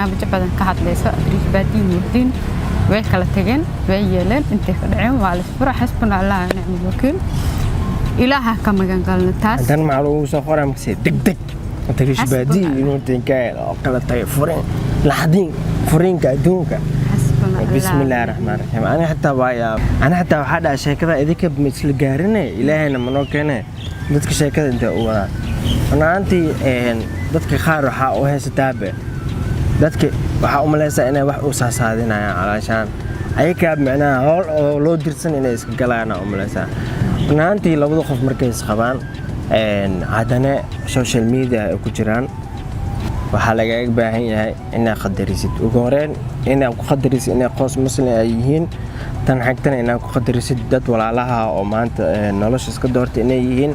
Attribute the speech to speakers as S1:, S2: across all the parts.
S1: barnaamij badan ka hadlayso Idriis Baadi Nuurdin way kala tageen way yeeleen intay ka dhaceen waa la fura xasbuna Allah ni'mal wakiil ilaaha ka magan galna taas
S2: dan macluum soo qoray markii degdeg Idriis Baadi Nuurdin ka kala tagay fureen laxdin fureenka adduunka بسم الله الرحمن الرحيم أنا حتى واحد شيكة إذا مثل جارنا إلهنا منوكنا دتك شيكة أنت أولا أنا أنتي دتك خار حق وهي ستابة دتك وحق ملاسة أنا واحد أساس هذينا علشان أي كاب معناه هول لو درسن إنه إسكالنا ملاسة أنا أنتي لو بدو خف مركز خبان عادنا سوشيال ميديا كجران waxaa laga baahan yahay inaad qadarisid ugu horeen inaad ku qadarisid inaad qoys muslim ay yihiin tan xigtana inaad ku qadarisid dad walaalaha oo maanta nolosha iska doortay inay yihiin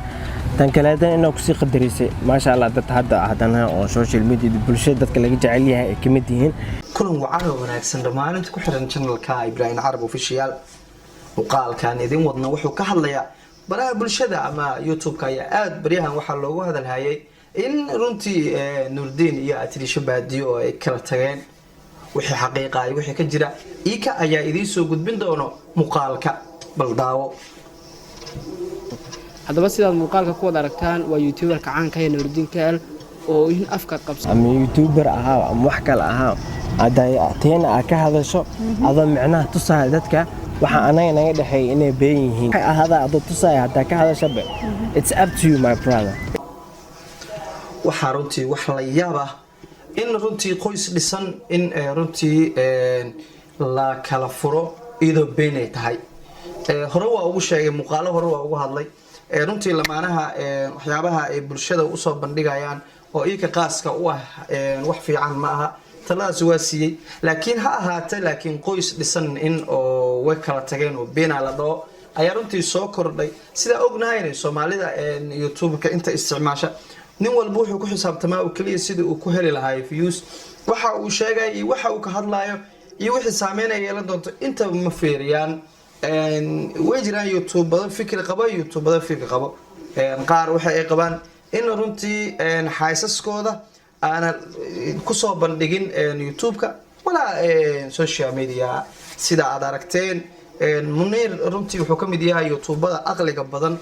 S2: tan kale inaad ku sii qadarisid maasha Allah dad hadana oo social media bulshada dadka laga jecel yahay ay kamid yihiin
S3: kulan wacan oo wanaagsan dhamaantii ku xiran channelka Ibrahim Arab official وقالكان idin wadna wuxuu ka hadlayaa baraha bulshada ama YouTube-ka aad bariyahan waxa loogu hadalhayay in runtii Nuurdin iyo Idriis Baadi oo ay kala tageen wixii xaqiiqa ah wixii ka jira ika ayaa idin soo gudbin doono muuqaalka bal daawo
S4: hadaba sidaad muuqaalka ku wada aragtaan waa YouTuber ka caanka ah Nuurdin Kaal oo in afka qabsan
S2: ama YouTuber aha ama wax kale aha aday ateena ka hadasho ada macnaha tusaa dadka waxa anaga naga dhaxay inay been yihiin hada adu tusaa hada ka hadasho it's up to you my brother
S3: waxa runtii wax la yaab ah in runtii qoys dhisan in runtii la kala furo idoo beenay tahay hore waa ugu sheegay muuqaalo hore waa ugu hadlay runtii lamaanaha waxyaabaha ay bulshada u soo bandhigayaan oo iika qaaska u ah wax fiican ma aha talaas waa siiyay laakiin ha ahaatee laakiin qoys dhisan in oo way kala tageen oo beena la dhoo ayaa runtii soo kordhay sida ognahay Soomaalida YouTube-ka inta isticmaasha nin walba wuxuu ku xisaabtamaa oo kaliya sida uu ku heli lahaa views waxa uu sheegay iyo waxa uu ka hadlayo iyo wixii saameynaya yeelan doonto inta ma fiiriyaan way jiraan YouTube badan fikir qaba YouTube badan fikir qaba qaar waxa ay qabaan in runtii xaysaskooda ana ku soo bandhigin YouTube-ka wala social media sida aad aragteen Munir runtii wuxuu kamid yahay YouTube-da aqliga badan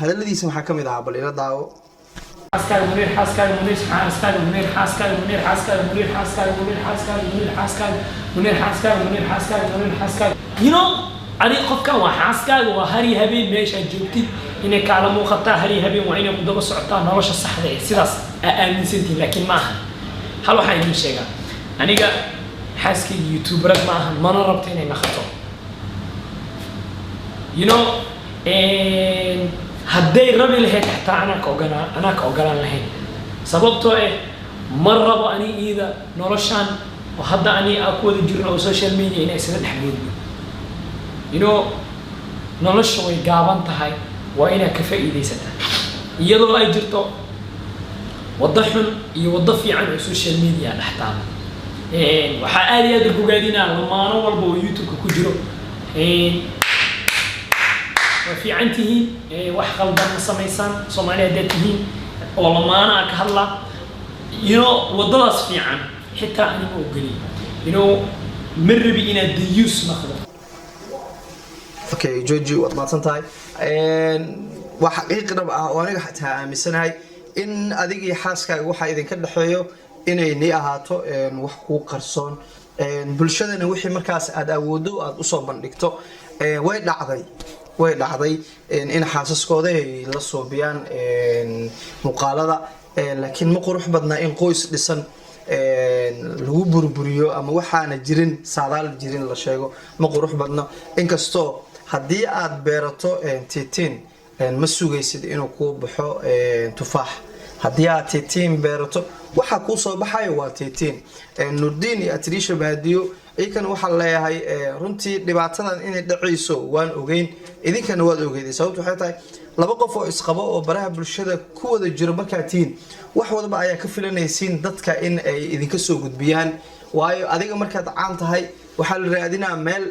S3: hadaladiisa waxa kamid ah bal ila daawo
S5: حاسكال منير حاسكال منير حاسكال منير حاسكال منير حاسكال منير حاسكال منير حاسكال منير حاسكال منير حاسكال منير حاسكال منير حاسكال you know أنا قفك وحاسكال وهري هبين ماشي جوتي إنك على مو خطأ هري هبين وعيني مدبر سعطان نرش الصح ده سيداس أمن سنتي لكن معها حلو حاجة مش شيء أنا جا حاسكال يوتيوبرات معها ما نربطين إن خطأ you know hadday rabi lahayd xataa anaa ka ogolaan lahayn sababtoo marraba ani ida noloshan oo hadda ani ku wada jirno oo social media inay isla dhaxgeedno you know noloshu way gaaban tahay waa inaa ka faa'iidaysataa iyadoo ay jirto wada xun iyo wada fiican oo social media dhaxtaana waxaa aad iyo aad ugu gaadinaa lamaano walba oo YouTube-ka ku jiro وفي عنتهين وحقل دم سميسان صوماليا داتهين والله أنا كهلا وضلاص في عن حتى أنا موجودي مر بينا ديوس مخلوق.
S3: أوكي جوجي وطلعت سنتاي وحقيقة وأنا حتى مثلا هاي إن أديك حاسك وحى إذا كده حيو إن نيهاتو وحقوق قرصون بلشدنا وحي مركز أداودو أصوب بندكتو وين لعضي way dhacday in xaasaskooda ay la soobiyaan muqaalada laakiin ma qurux badna in qoys dhisan lagu burburiyo ama waxaana jirin saadaal jirin la sheego ma qurux badna inkastoo haddii aad beerato tiitiin ma sugaysid inuu ku baxo tufaax haddii aad tiitiin beerato waxa ku soo baxayo waa tiitiin Nuurdin iyo Idriis Baadi ikan waxa leeyahay runtii dhibaatadan inay dhacayso waan ogeyn idinkana waad ogeeday sababtu waxay tahay laba qof oo isqabo oo baraha bulshada ku wada jiro markaa tiin wax wadaba ayaa ka filanaysiin dadka in ay idinka soo gudbiyaan waayo adiga markaad caan tahay waxa la raadinaa meel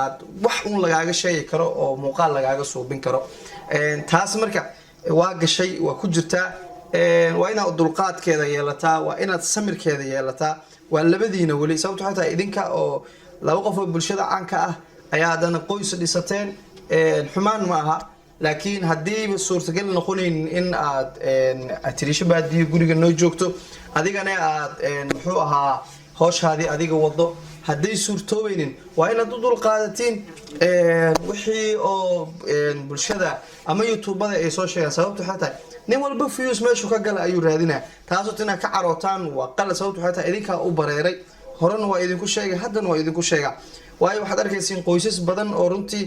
S3: aad wax un lagaaga sheegi karo oo muuqaal lagaaga suubin karo taas marka waa gashay waa ku jirtaa waa inaad dulqaadkeeda yeelataa waa inaad samirkeeda yeelataa waa labadiina weli sababto waxay tahay idinka oo laba qof oo bulshada caanka ah ayaa haddana qoys dhisateen xumaan ma aha laakiin haddiiba suurtagal noqonaynin in aad Tiriisha Baadiyo guriga noo joogto adigana aad muxuu ahaa hawshaadii adiga wado hadday suurtoobaynin waa inaad u dulqaadatiin wixii oo bulshada ama youtubada ay soo sheegaan sababto waxay tahay nin walba views meeshu ka gala ayuu raadinaa taasoo tina ka carootaan waa qalad sababto waxay tahay idinka u bareeray horena waa idinku sheegay haddana waa idinku sheegaa waayo waxaad arkaysiin qoysas badan oo runtii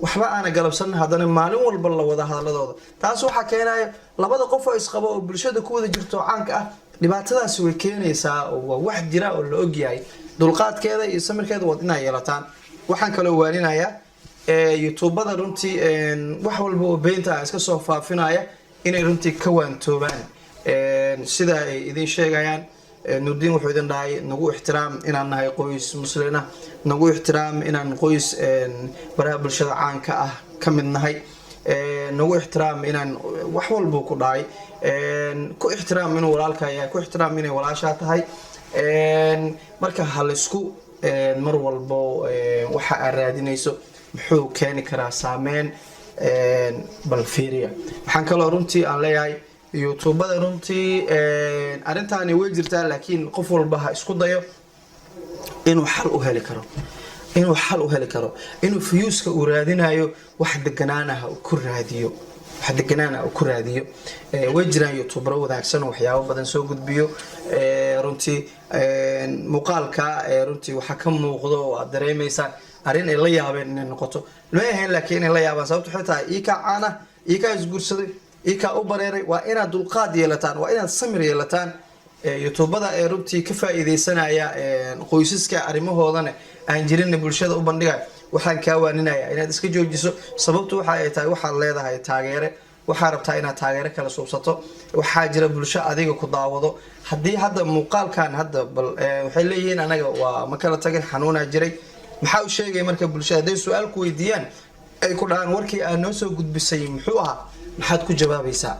S3: waxba aana galabsan haddana maalin walba la wada hadalladooda taas waxaa keenaya labada qof oo isqabo oo bulshada ku wada jirto caanka ah dhibaatadaasi way keenaysaa oo waa wax jira oo la ogyahay dulqaadkeeda iyo samirkeeda waa inay yeelataan waxaan kaloo waaninayaa youtubada runtii wax walba oo beenta iska soo faafinaya inay runtii ka waantoobaan sida ay idin sheegayaan Nurdin wuxuu idin dhahay nagu ixtiraam inaan nahay qoys muslimiin ah nagu ixtiraam inaan qoys baraha bulshada caanka ah ka mid nahay nagu ixtiraam inaan wax walba ku dhahay ku ixtiraam inuu walaalka yahay ku ixtiraam inay walaasha tahay marka halisku mar walba waxa aad raadinayso muxuu keeni karaa saameyn bal fiiriya waxaan kaloo runtii aan leeyahay youtubada runtii arrintaani way jirtaa laakiin qof walba ha isku dayo inuu xal u heli karo inuu fiyuuska uu raadinayo wax deganaanaha ku raadiyo way jiraan youtubero wadaagsan waxyaabo badan soo gudbiyo runtii muuqaalka runtii waxa ka muuqdo oo aad dareemaysaa arrin ay la yaabeen inay noqoto ma ahayn laakiin inay la yaabaan sababto waxay tahay iika caana iika isguursaday iika u bareeray waa inaad dulqaad yeelataan waa inaad samir yeelataan youtubada ee runtii ka faa'iideysanaya qoysaska arrimahoodana aan jirin bulshada u bandhigay waxaan ka waaninayaa inaad iska joojiso sababtu waxa ay tahay waxaad leedahay taageere waxaa rabtaa inaad taageere kala suubsato waxaa jira bulsho adiga ku daawado haddii hadda muuqaalkan hadda bal waxay leeyihiin anaga waa ma kala tagin xanuunaa jiray maxaa u sheegay marka bulshada hadday su-aal ku weydiiyaan ay ku dhahaan warkii aad noo soo gudbisay muxuu ahaa maxaad ku jawaabaysaa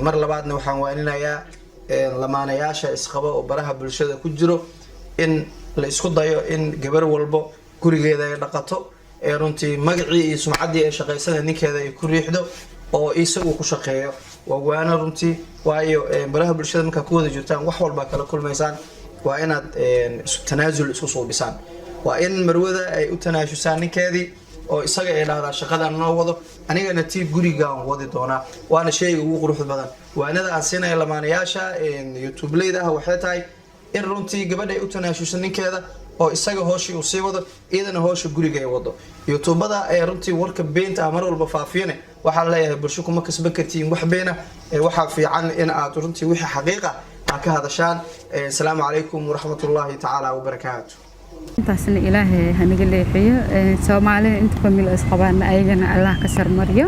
S3: mar labaadna waxaan waaninayaa lamaanayaasha isqaba oo baraha bulshada ku jiro in la isku dayo in gabar walbo gurigeeda ay dhaqato runtii magacii iyo sumcaddii ay shaqaysana ninkeeda ay ku riixdo oo isagu ku shaqeeyo waa waana runtii waayo baraha bulshada markaa ku wada jirtaan wax walba kala kulmaysaan waa inaad tanaasul isku suubisaan waa in marwada ay u tanaashusaan ninkeedii oo isaga ay dhahdaa shaqadan noo wado anigana tii gurigaan wadi doonaa waana shayga ugu quruxda badan waanada aan siinaya lamaanayaasha youtubeleyda ah waxay tahay in runtii gabadha ay u tanaashusho ninkeeda oo isaga hooshii uu sii wado iyadana hoosha guriga ay wado youtubada ee runtii warka beenta ah mar walba faafiyane waxaan leeyahay bulsho kuma kasban kartiin wax beena waxaa fiican in aad runtii wixii xaqiiqa aad ka hadashaan asalaamu calaykum waraxmatullaahi tacaala wabarakaatu
S1: intaasna ilaahay hanaga leexiyo Soomaalida inta famil isqabaan ayagana Allah ka sarmariyo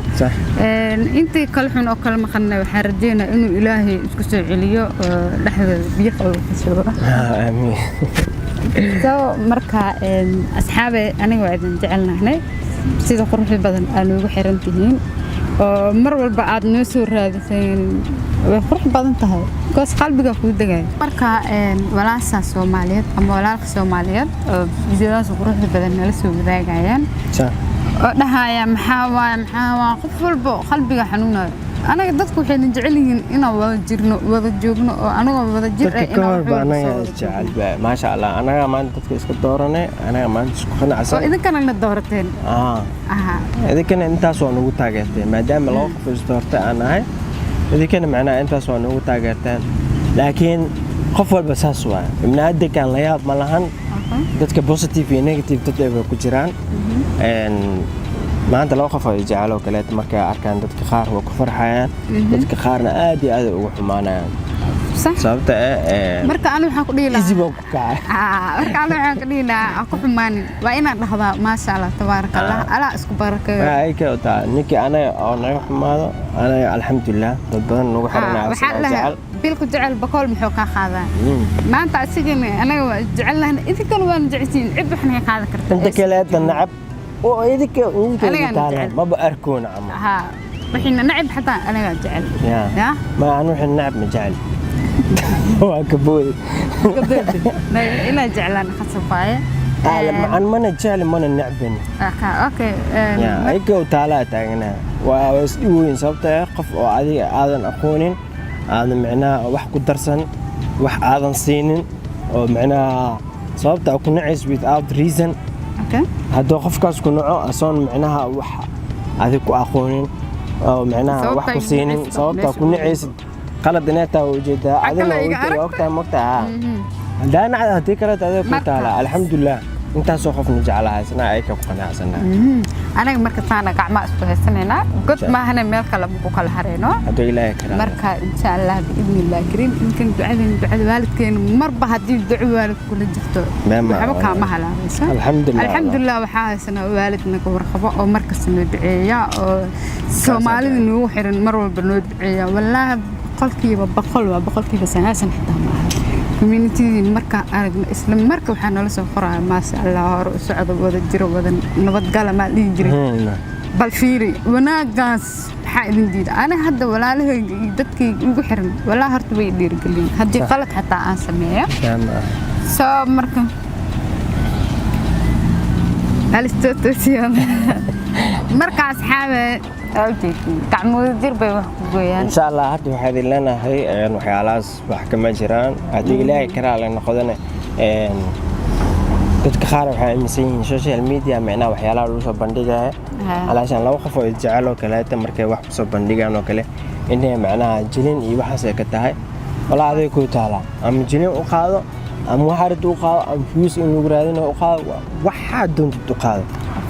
S1: intii kala xun oo kala maqan waxaan rajaynayaa inuu ilaahay isku soo celiyo dhaxda biyo qabow ka soo amiin marka asxaabe aniga waa idin jecelnahay sida quruxda badan aan ugu xiran tihiin oo mar walba aad noo soo raadiseen way qurux badan tahay goos qalbiga ku degay marka walaasha Soomaaliyeed ama walaalka Soomaaliyeed oo videodaas quruxda badan nala soo wadaagayaan oo dhahaya maxaa qof walba qalbiga xanuunayo anaga dadku waxay jecel yihiin inaan wada joogno oo anaga wada jir ah inaan
S2: jecel ma sha Allah anaga maanta dadka iska dooranay anaga maanta isku qanacsan
S1: oo idinkana la doorateen
S2: idinkana intaas waa nagu taageerteen maadaama loo qof is doortay aan ahay idinkana macnaha intaas waa nagu taageerteen laakiin qof walba saas waa ibnaadkan la yaab ma lahan dadka positive iyo negative dad ay ku jiraan maanta loo qof ay jecel oo kale markay arkaan dadka qaar waa ku farxayaan dadka qaarna aad iyo aad ugu xumaanayaan sababta
S1: marka aan waxa ku dhiilaa
S2: easy baa ku kacay
S1: marka aan waxa ku dhiilaa ku xumaanin waa inaan dhahdaa ma sha Allah tabarakallah ala isku barakeeyo
S2: ay ka taa ninki ana oo naga xumaado ana alxamdulillah dad badan ugu xirnaa
S1: jecel bilku jecel bakool muxuu ka qaadaa maanta asigana anaga waa jecelnahay idinkan waan jeceltiin cid waxna ka qaadan kartaa
S2: inta kale nacab oo idinka taala ma ba arkoona ama
S1: وحين نعب حتى أنا جعل
S2: يا ما أنا وحين نعب مجعل هو كبودي
S1: إلا جعلان خصفاية
S2: أنا ما نجعل ما نعبني
S1: أوكي
S2: يا أيكو تعالى تاعنا ويسوين صبته قف وعادي آذن أخونين هذا معناه وح قدرسن وح آذن صينين ومعناه صبته أكون نعيش without reason
S1: أوكي
S2: هذا قف كاس كنوع أصلا معناها وح هذيك أخونين أو معناها وح كسينين صبته أكون نعيش قلد نيته وجدها هذا وقتها ده أنا هديك لا تذكر تعالى الحمد لله أنت سوف نجعلها سنة أيك وقناع سنة
S1: أنا مركز أنا قاعد أسبوع سنة قلت ما هنا ملك لا بقول هرينو
S2: هذا إلهي كرام
S1: مركز إن شاء الله بإذن الله كريم يمكن دعاء والد كان مربى هدي دعاء والد كل جفتو حبك ما هلا الحمد لله وحاسنا والدنا كورخبا أو مركز ندعية أو سومالي إنه حرن مرة بندعية والله بقول كيف سنة حتى معها community marka aragna isla marka waxa nala soo qoraa ma sha Allah hor u socdo wada jiro wada nabad gal ma dhiin jiray bal fiiri wanaagaas waxa idin diida ana hadda walaalahayga dadkii ugu xiran walaa horta way dhiirgelin hadii qalad xataa aan sameeyo soo marka alistootosiyan marka asxaabe
S2: إن شاء الله هذا وحدي لنا هي وحيالاس وحكم جيران هذه إلهي كرا لنا خذنا تتكخار وحامسين سوشيال ميديا معنا وحيالا لوسو بندقة علشان لو خفوا يتجعلوا كلا تمركي واحد سو بندقة إنه كله إنه معنا جلين يبحث كتاعي ولا هذا يكون تعالى أم جلين وقاضو أم واحد وقاضو أم فلوس إنه قرادين وقاضو واحد دون تقاضو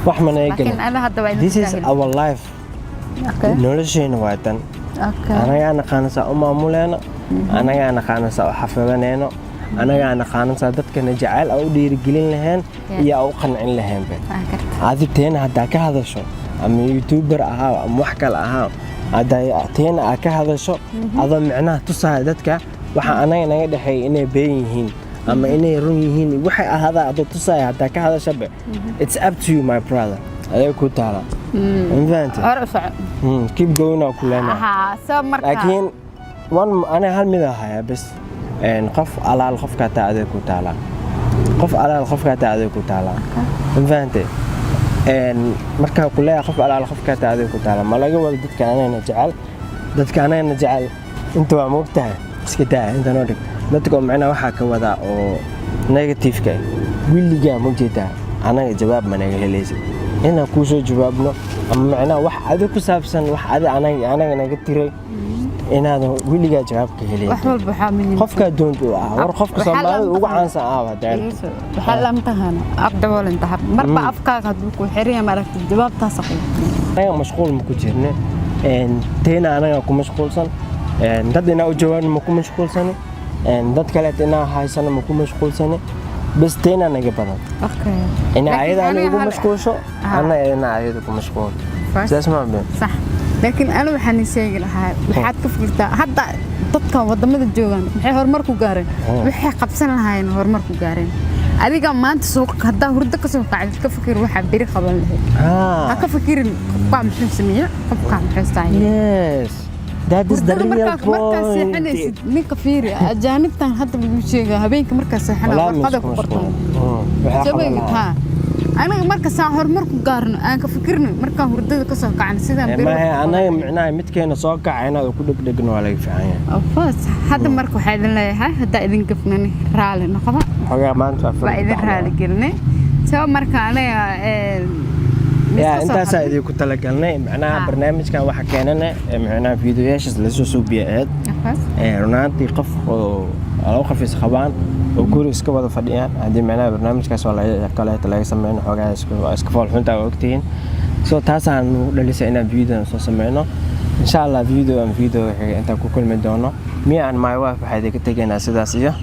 S2: واحد من يقول This is our life noloshayna waa tan anaga naqaanaysa maamuleyno anaga naqaanaysa xafidayno anaga naqaanaysa dadkana jacayl oo dhiirigelin lahayn iyo oo qancin lahayn aadteena hadda ka hadasho ama youtuber aha ama wax kale aha aadteena ka hadasho adoo macnaha tusaale dadka waxa anaga naga dhaxay inay been yihiin ama inay run yihiin waxay ahada adoo tusaale hadda ka hadasho it's up to you my brother ayaa ku taala infaanti keep going oo kulana laakiin أنا هالمذاهية بس قف على الخف كتاعده كتالا قف على الخف كتاعده كتالا فهمتي مركها كلها قف على الخف كتاعده كتالا ما لقى ولدت كأنا نجعل دت كأنا نجعل أنتوا مقتها سكتاه أنت نورك دتكم معنا وحكي وذا أو نيجاتيف كي واللي جا مجتها أنا جواب ما نيجي ليش هنا كوسو جوابنا أما معنا واحد كسابسن واحد أنا نيجاتيري إن هذا واللي جا جواب كهلي
S1: وحول بحامين
S2: خفك دون ورخفك صمال وقعان ساعة ده
S1: بحال امتحان أبدا ولا انتهى مربع أفكار هذوك وحرية مركز الجواب تاسقين
S2: أنا مشغول مكوجرنا إن تينا أنا أكون مشغول سن إن ددنا أجوان مكون مشغول سنة إن دد كلت أنا هاي سنة مكون مشغول سنة بس تينا أنا جبنا
S1: أوكي
S2: إن عيد أنا أكون مشغول شو أنا عيد أكون مشغول تسمع بين
S1: صح لكن أنا وحني سيجي لها وحد كفرت حتى تطلع وضمن الجوان محي هرمركو قارن وحي قبسنا لها إنه هرمركو قارن أديك ما أنت سوق هدا هردك سوق قاعد كفكر واحد بيري خبر له كفكر قام محل سميع قام محل ثاني
S2: yes that is the real point
S1: مركز من كفيري أجانب تان حتى بيمشي هبينك مركز حنا ورقة كبرتون جبين ها أنا مركز ساهر مركو قارن أنا كفكرني مركز هردك كسر قاعد سيدا
S2: ما هي أنا معناه متكين سوق عينا وكل بدقنا ولا يفعين
S1: أفاس حتى مركو حيدن لا هاي هدا إذن كفنني رالي نقطة
S2: حاجة ما أنت عارف
S1: وإذن رالي قلني سو مركو أنا
S2: يا أنت سايدي كنت لقلنا معناه برنامج كان واحد كاننا معناه فيديوهاش لسه سوبيات رونانتي قف أو خفيس خبان وكل إسكوا فديان هذه معناه برنامج كاس ولا كلا تلاقي سمعنا حاجة إسكفال حنتا وقتين سو تاسع إنه لسه إنا فيديو سو سمعنا إن شاء الله فيديو أنت كل من دونا مي عن ما يوافق هذه كتجينا سداسية